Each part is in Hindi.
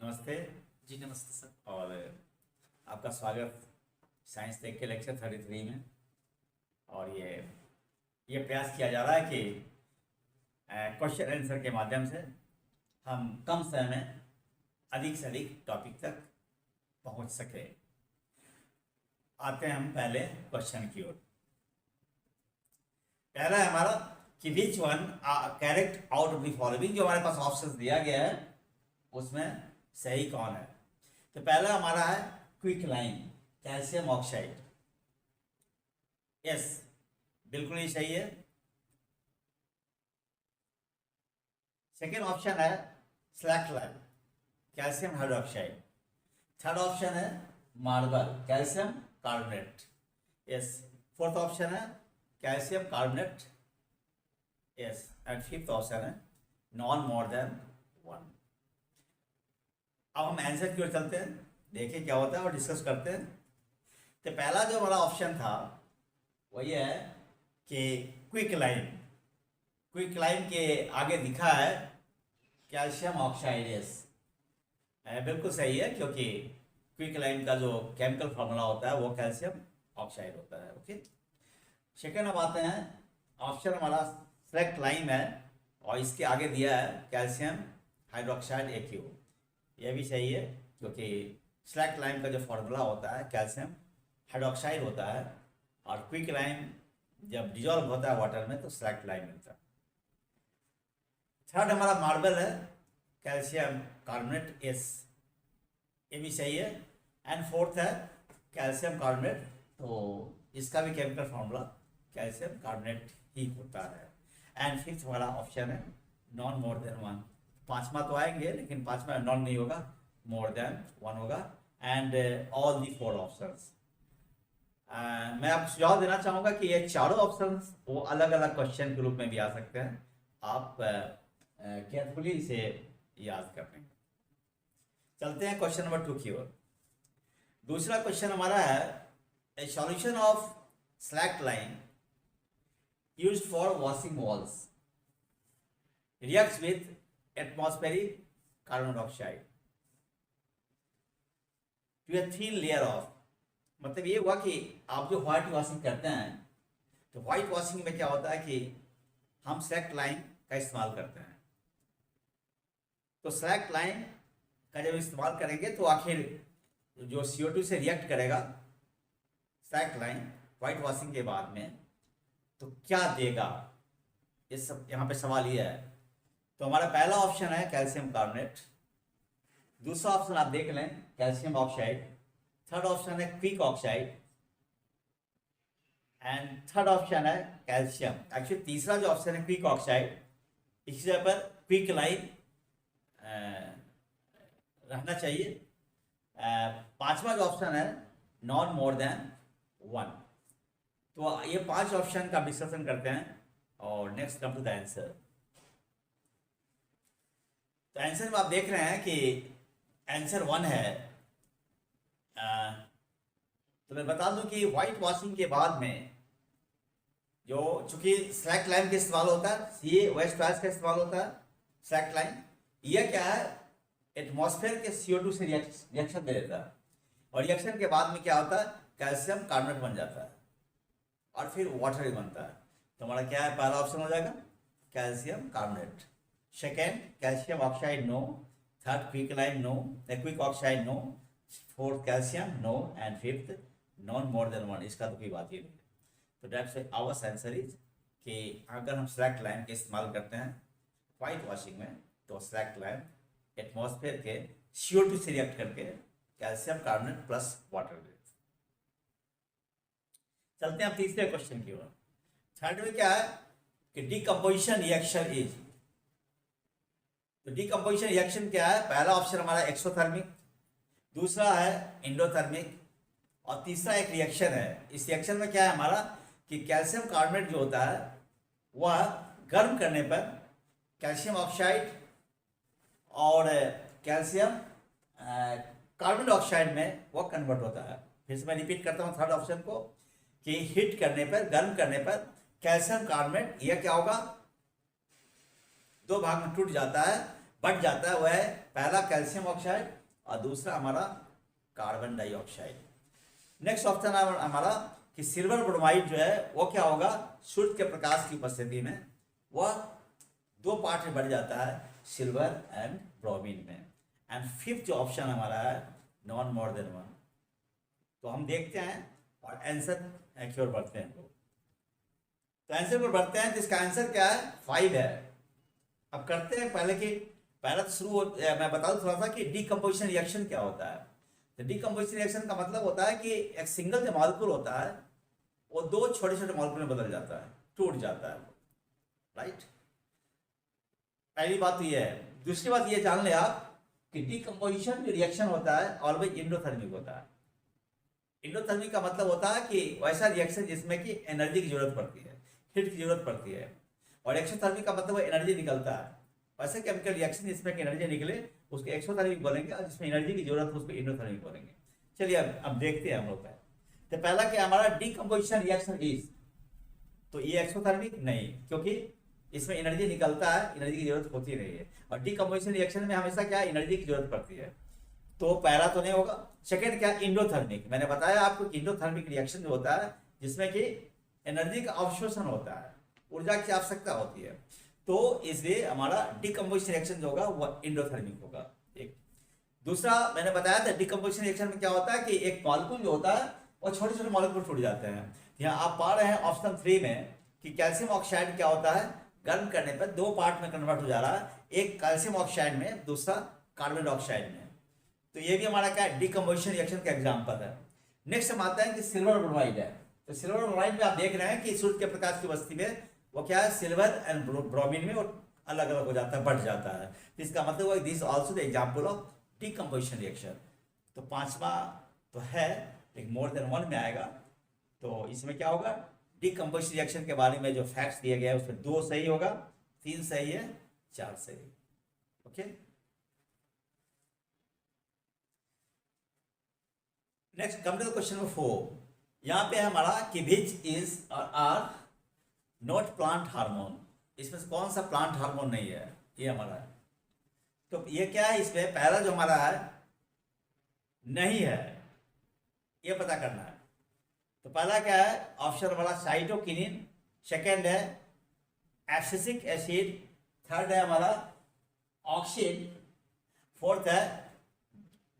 नमस्ते। जी नमस्ते सर। और आपका स्वागत साइंस टेक के लेक्चर 33 में। और ये प्रयास किया जा रहा है कि क्वेश्चन आंसर के माध्यम से हम कम समय में अधिक से अधिक टॉपिक तक पहुंच सके। आते हैं हम पहले क्वेश्चन की ओर। पहला है हमारा कि which one correct out of the following. जो हमारे पास ऑप्शन दिया गया है उसमें सही कौन है। तो पहला हमारा है क्विकलाइन कैल्शियम ऑक्साइड। यस, बिल्कुल ही सही है। सेकेंड ऑप्शन है slaked lime calcium hydroxide. Third option है marble calcium carbonate. Yes. Fourth option है calcium carbonate. Yes. And fifth option है नॉन मोर देन वन। अब हम आंसर की ओर चलते हैं, देखिए क्या होता है और डिस्कस करते हैं। तो पहला जो हमारा ऑप्शन था वो ये है कि क्विकलाइन के आगे दिखा है कैल्शियम ऑक्साइड। यस, बिल्कुल सही है, क्योंकि क्विकलाइन का जो केमिकल फार्मूला होता है वो कैल्शियम ऑक्साइड होता है। ओके। सेकेंड अब आते हैं, ऑप्शन हमारा स्लैक्लाइन है और इसके आगे दिया है कैल्शियम हाइड्रोक्साइड AQ। यह भी सही है, क्योंकि स्लैक्लाइन का जो फार्मूला होता है कैल्शियम हाइड्रोक्साइड होता है और क्विकलाइन जब डिजॉल्व होता है वाटर में तो स्लैक्लाइन मिलता है। थर्ड हमारा मार्बल है कैल्शियम कार्बोनेट। यस, ये भी सही है। एंड फोर्थ है कैल्शियम कार्बोनेट, तो इसका भी केमिकल फार्मूला कैल्शियम कार्बोनेट ही होता है। एंड फिफ्थ हमारा ऑप्शन है नॉन मोर देन वन। पांचवा तो आएंगे लेकिन पांचवा नॉन नहीं होगा, मोर देन वन होगा। And all the four options. मैं आपको सुझाव देना चाहूंगा कि ये चारों ऑप्शंस वो अलग अलग क्वेश्चन के रूप में भी आ सकते हैं। आप केयरफुली इसे याद कर लेंगे। चलते हैं क्वेश्चन नंबर 2 की ओर। दूसरा क्वेश्चन हमारा है a solution of slaked lime used for washing walls reacts with atmospheric carbon dioxide to a thin layer of। मतलब ये हुआ कि आप जो व्हाइट वॉशिंग करते हैं तो व्हाइट वॉशिंग में क्या होता है कि हम स्लैक्लाइन का इस्तेमाल करते हैं। तो स्लैक्लाइन का जब इस्तेमाल करेंगे तो आखिर जो CO2 से रिएक्ट करेगा स्लैक्लाइन व्हाइट वॉशिंग के बाद में, तो क्या देगा, इस सब यहाँ पे सवाल ये है। तो हमारा पहला ऑप्शन है कैल्शियम कार्बोनेट। दूसरा ऑप्शन आप देख लें कैल्शियम ऑक्साइड। थर्ड ऑप्शन है quick oxide and third option है कैल्शियम। एक्चुअली तीसरा जो ऑप्शन है क्विक ऑक्साइड, इसी जगह पर क्विक लाइन रहना चाहिए। पांचवा जो ऑप्शन है नॉन मोर देन वन। तो ये 5 ऑप्शन का डिस्कशन करते हैं और next come to the answer. तो आंसर में आप देख रहे हैं कि आंसर 1 है। तो मैं बता दूं कि व्हाइट वॉशिंग के बाद में जो चूंकि स्लैक्लाइन का इस्तेमाल होता है, ये वेस्ट गैस का इस्तेमाल होता है स्लैक्लाइन। यह क्या है, एटमॉस्फेयर के CO2 से रिएक्शन दे देता है और रिएक्शन के बाद में क्या होता है कैल्शियम कार्बोनेट बन जाता है और फिर वाटर ही बनता है। तो हमारा क्या है, पहला ऑप्शन हो जाएगा calcium carbonate. Second calcium oxide no. Third quicklime no, quick oxide no. Fourth calcium no and fifth none more than one. इसका तो कोई बात ही नहीं। तो दैट्स आवर आंसर इज कि अगर हम स्लैक्लाइन का इस्तेमाल करते हैं व्हाइट वॉशिंग में तो स्लैक्लाइन एटमॉस्फेयर के CO2 से रिएक्ट करके कैल्शियम कार्बोनेट प्लस वाटर दे। चलते हैं अब तीसरे क्वेश्चन की ओर। थर्ड में क्या है कि डिकम्पोजिशन रिएक्शन इज। तो डिकम्पोजिशन रिएक्शन क्या है, पहला ऑप्शन हमारा एक्सोथर्मिक, दूसरा है एंडोथर्मिक और तीसरा एक रिएक्शन है। इस रिएक्शन में क्या है हमारा कि कैल्शियम कार्बोनेट जो होता है वह गर्म करने पर कैल्शियम ऑक्साइड और कैल्शियम कार्बन डाइऑक्साइड में वह कन्वर्ट होता है। फिर से मैं रिपीट करता हूँ थर्ड ऑप्शन को कि हीट करने पर, गर्म करने पर कैल्शियम कार्बोनेट यह क्या होगा, 2 भाग में टूट जाता है, बढ़ जाता है, वह पहला कैल्शियम ऑक्साइड और दूसरा हमारा कार्बन डाइऑक्साइड। नेक्स्ट ऑप्शन है हमारा कि सिल्वर ब्रोमाइड जो है वो क्या होगा, सूर्य के प्रकाश की उपस्थिति में वह दो पार्ट में बढ़ जाता है, सिल्वर एंड ब्रोमीन में। एंड फिफ्थ जो ऑप्शन हमारा है नॉन मोर देन वन। तो हम देखते हैं और आंसर की ओर बढ़ते हैं। तो आंसर पर बढ़ते हैं, तो इसका आंसर क्या है, 5 है। अब करते हैं पहला तो शुरू मैं बता दूं थोड़ा सा कि डीकम्पोजिशन रिएक्शन क्या होता है। तो डीकम्पोजिशन रिएक्शन का मतलब होता है कि एक सिंगल जो मॉलिक्यूल होता है वो दो छोटे छोटे मॉलिक्यूल में बदल जाता है, टूट जाता है, राइट। पहली बात तो ये है। दूसरी बात ये जान ले आप कि डीकम्पोजिशन जो रिएक्शन होता है ऑलवेज एंडोथर्मिक होता है। एंडोथर्मिक का मतलब होता है कि वैसा रिएक्शन जिसमें कि एनर्जी की जरूरत पड़ती है, हीट की जरूरत पड़ती है। और एक्सोथर्मिक का मतलब एनर्जी निकलता है। वैसे केमिकल रिएक्शन जिसमें कि एनर्जी निकले उसको एक्सोथर्मिक बोलेंगे, और जिसमें एनर्जी की जरूरत है उसको एंडोथर्मिक बोलेंगे। चलिए अब देखते हैं हम लोग का। तो पहला क्या हमारा डीकम्पोजिशन रिएक्शन इज, तो ये एक्सोथर्मिक नहीं, क्योंकि इसमें एनर्जी निकलता है, एनर्जी की जरूरत होती नहीं है। और डीकम्पोजिशन रिएक्शन में हमेशा क्या एनर्जी की जरूरत पड़ती है, तो पहला तो नहीं होगा। सेकेंड क्या, इंडोथर्मिक। मैंने बताया आपको कि इंडोथर्मिक रिएक्शन जो होता है जिसमें कि एनर्जी का अवशोषण होता है, ऊर्जा की आवश्यकता होती है, तो इसलिए हमारा डीकम्पोजिशन रिएक्शन जो होगा वह इंडोथर्मिक होगा। एक दूसरा मैंने बताया था डीकम्पोजिशन रिएक्शन में क्या होता है कि एक मॉलिक्यूल जो होता है वो छोटे छोटे मॉलिक्यूल टूट जाते हैं। यहाँ आप पा रहे हैं ऑप्शन 3 में कि कैल्शियम ऑक्साइड क्या होता है, गर्म करने पर दो पार्ट में कन्वर्ट हो जा रहा है, एक कैल्शियम ऑक्साइड में, दूसरा कार्बन डाइऑक्साइड में। तो ये भी हमारा क्या है, डीकम्पोजिशन रिएक्शन का एग्जांपल है। नेक्स्ट हम आते हैं कि सिल्वर ब्रोमाइड है। तो सिल्वर ब्रोमाइड में आप देख रहे हैं कि सूर्य के प्रकाश की उपस्थिति में वो क्या है, सिल्वर एंड ब्रोमीन में वो अलग अलग हो जाता है, बढ़ जाता है। तो इसका मतलब this also the example of decomposition reaction. तो पांचवा तो है लेकिन मोर देन वन में आएगा। तो इसमें क्या होगा, डीकम्पोजिशन रिएक्शन के बारे में जो फैक्ट्स दिए गए हैं उसमें 2 सही होगा, 3 सही है, 4 सही। Okay, next come to the question number 4। यहाँ पे हमारा कि विच इज और आर नॉट प्लांट हार्मोन। इसमें से कौन सा प्लांट हार्मोन नहीं है, ये हमारा है। तो ये क्या है, इसमें पहला जो हमारा है नहीं है, ये पता करना है। तो पहला क्या है, ऑप्शन वाला साइटोकिनिन, सेकेंड है एब्सिसिक एसिड, थर्ड है हमारा ऑक्सिन, फोर्थ है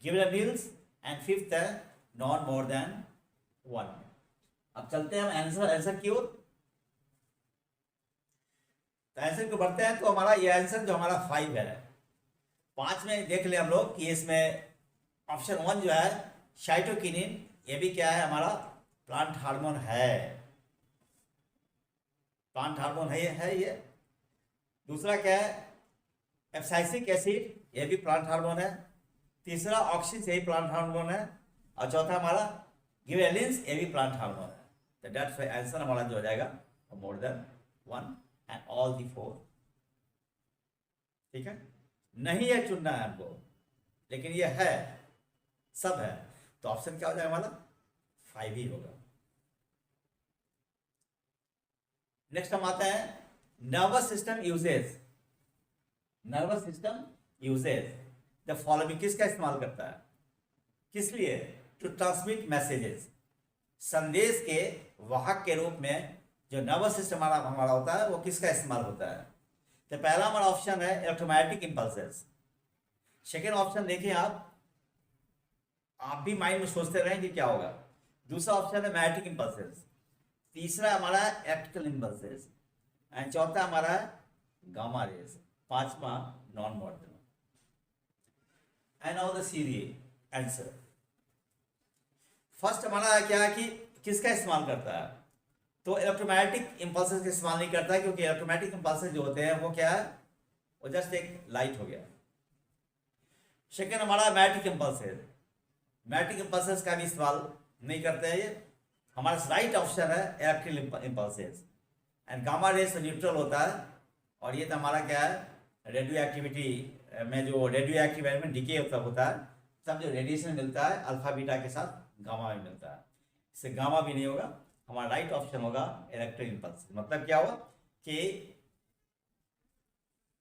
गिबरेलिंस एंड फिफ्थ है नॉन मोर देन वन। अब चलते हैं हम आंसर की ओर। तो आंसर को बढ़ते हैं। तो हमारा ये आंसर जो हमारा 5 है। 5 में देख ले हम लोग कि इसमें ऑप्शन 1 जो है साइटोकिनिन, ये भी क्या है हमारा प्लांट हार्मोन है, प्लांट हार्मोन है ये। दूसरा क्या है एब्सिसिक एसिड, ये भी प्लांट हार्मोन है। तीसरा ऑक्सिन, यही प्लांट हार्मोन है। और चौथा हमारा गिबरेलिंस, ये भी प्लांट हार्मोन है। तो दैट्स व्हाई आंसर हमारा जो हो जाएगा more than 1 and all the 4। ठीक है, नहीं है चुनना है हमको, लेकिन ये है, सब है। तो ऑप्शन क्या हो जाएगा हमारा 5 ही होगा। नेक्स्ट हम आते हैं nervous system uses. Nervous system uses the following किसका इस्तेमाल करता है, किस लिए, टू ट्रांसमिट मैसेजेस। संदेश के वाहक के रूप में जो नर्वस सिस्टम हमारा होता है वो किसका इस्तेमाल होता है। तो पहला हमारा ऑप्शन है इलेक्ट्रोमैग्नेटिक इंपल्सेस। सेकेंड ऑप्शन देखिए आप भी माइंड में सोचते रहें कि क्या होगा। दूसरा ऑप्शन है मैग्नेटिक इंपल्सेस। तीसरा हमारा इलेक्ट्रिकल इंपल्सेस एंड चौथा हमारा है गामा रेज। पांचवा non modern. And all the serial answer. First हमारा क्या है कि किसका इस्तेमाल करता है, तो इलेक्ट्रोमैग्नेटिक इंपल्सेस का इस्तेमाल नहीं करता है, क्योंकि इलेक्ट्रोमैग्नेटिक इंपल्सेस जो होते हैं वो क्या है, वो जस्ट एक लाइट हो गया। सेकेंड हमारा मैग्नेटिक इंपल्सेस, मैग्नेटिक इंपल्सेस का भी इस्तेमाल नहीं करते हैं ये। हमारा राइट ऑप्शन है electrical impulses. And gamma rays neutral होता है, और ये तो हमारा क्या है रेडियो एक्टिविटी में जो रेडियो एक्टिव एलिमेंट डिके होता है, सब जो रेडिएशन मिलता है अल्फा बीटा के साथ गामा में मिलता है, इससे गामा भी नहीं होगा। हमारा राइट ऑप्शन होगा इलेक्ट्रिक इंपल्स। मतलब क्या होगा कि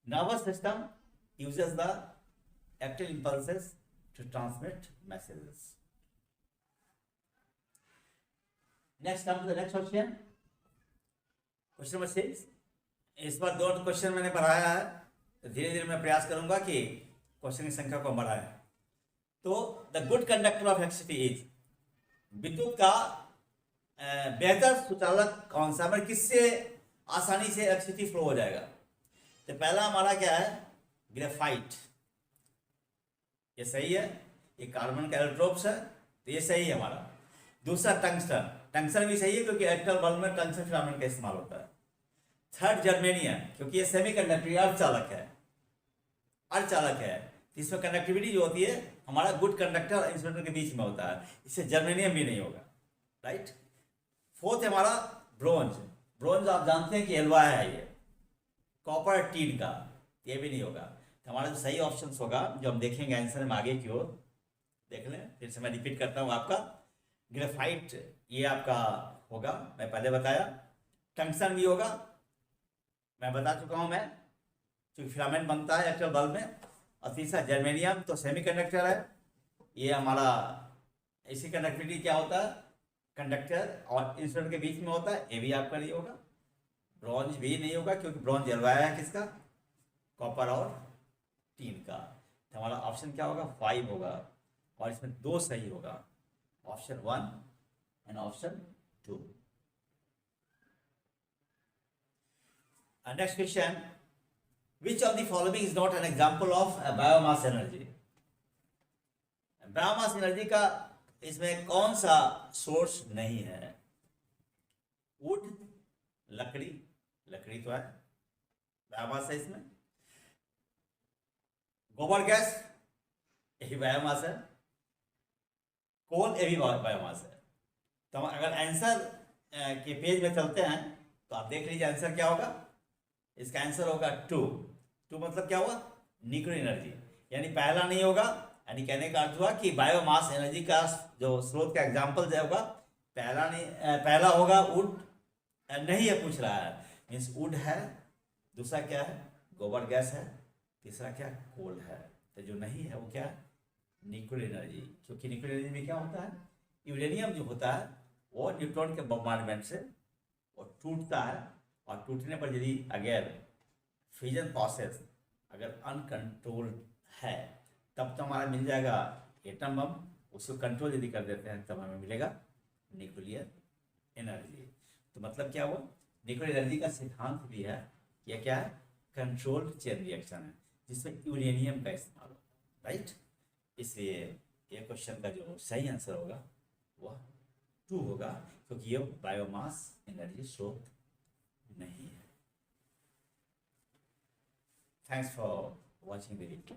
nervous system uses the active impulses to transmit messages. Next, come to the next question. Question number 6. इस बार 2 क्वेश्चन मैंने बढ़ाया है, तो धीरे धीरे मैं प्रयास करूंगा कि क्वेश्चन की संख्या को बढ़ाएं. तो the good conductor of electricity is, विद्युत का बेहतर सुचालक कौन सा, मतलब किससे आसानी से इलेक्ट्रिसिटी फ्लो हो जाएगा. तो पहला हमारा क्या है, ग्रेफाइट. ये सही है, ये कार्बन का एलोट्रोप्स है, तो ये सही है हमारा. दूसरा टंगस्टन, टंगस्टन भी सही है क्योंकि इलेक्ट्रॉन बल्ब में टंगस्टन फिलामेंट का इस्तेमाल होता है. थर्ड जर्मेनियम, क्योंकि ये सेमीकंडक्टर अर्धचालक है, अर्धचालक है, इसमें कंडक्टिविटी जो होती है हमारा गुड कंडक्टर और इंसुलेटर के बीच में होता है, इससे जर्मेनियम भी नहीं होगा. राइट. फोर्थ है हमारा ब्रोंज. ब्रोंज आप जानते हैं कि एलवा है, ये कॉपर टीन का, ये भी नहीं होगा. तो हमारा जो सही ऑप्शन होगा, जो हम देखेंगे आंसर में आगे की ओर, देख लें. फिर से मैं रिपीट करता हूँ आपका, ग्रेफाइट ये आपका होगा, मैं पहले बताया. टंगस्टन भी होगा, मैं बता चुका हूँ मैं, क्योंकि फिलामेंट बनता है इलेक्ट्रॉन बल्ब में. और तीसरा जर्मेनियम, तो सेमीकंडक्टर है, ये हमारा इसी कंडक्टिविटी क्या होता है, कंडक्टर और इंसुलेटर के बीच में होता है, ये भी आपका नहीं होगा. ब्रॉन्ज भी नहीं होगा क्योंकि ब्रॉन्ज जलवाया है किसका, कॉपर और टीन का. तो हमारा ऑप्शन क्या होगा, 5 होगा, और इसमें 2 सही होगा, option 1 and option 2. Next question, which of the following is not an example of a biomass energy. Biomass energy का इसमें कौन सा सोर्स नहीं है. वुड, लकड़ी, लकड़ी तो है, बायोमास है इसमें. गोबर गैस, यही बायोमास है. कोल, ये भी बायोमास है. तो हम अगर आंसर के पेज में चलते हैं तो आप देख लीजिए आंसर क्या होगा. इसका आंसर होगा 2. 2 मतलब क्या हुआ, न्यूक्लियर एनर्जी, यानी पहला नहीं होगा. यानी कहने का अर्थ हुआ कि बायोमास एनर्जी का जो स्रोत का एग्जांपल जो होगा, पहला नहीं, पहला होगा वुड, नहीं है पूछ रहा है, मीन्स वुड है. दूसरा क्या है, गोबर गैस है. तीसरा क्या, कोल है. तो जो नहीं है वो क्या है, न्यूक्लियर एनर्जी. क्योंकि न्यूक्लियर एनर्जी में क्या होता है, यूरेनियम जो होता है वो न्यूट्रॉन के बॉम्बार्डमेंट से वो टूटता है, और टूटने पर यदि अगर फ्यूजन प्रोसेस अगर अनकंट्रोल्ड है, तब तो हमारा मिल जाएगा एटम बम. उसको कंट्रोल यदि कर देते हैं तब हमें मिलेगा न्यूक्लियर एनर्जी. तो मतलब क्या हुआ, न्यूक्लियर एनर्जी का सिद्धांत भी है, यह क्या है, कंट्रोल्ड चेन रिएक्शन है, जिसमें यूरेनियम का इस्तेमाल होगा. राइट. इसलिए ये क्वेश्चन का जो सही आंसर होगा वह 2 होगा, क्योंकि ये बायोमास एनर्जी स्रोत नहीं है. Thanks for watching the video.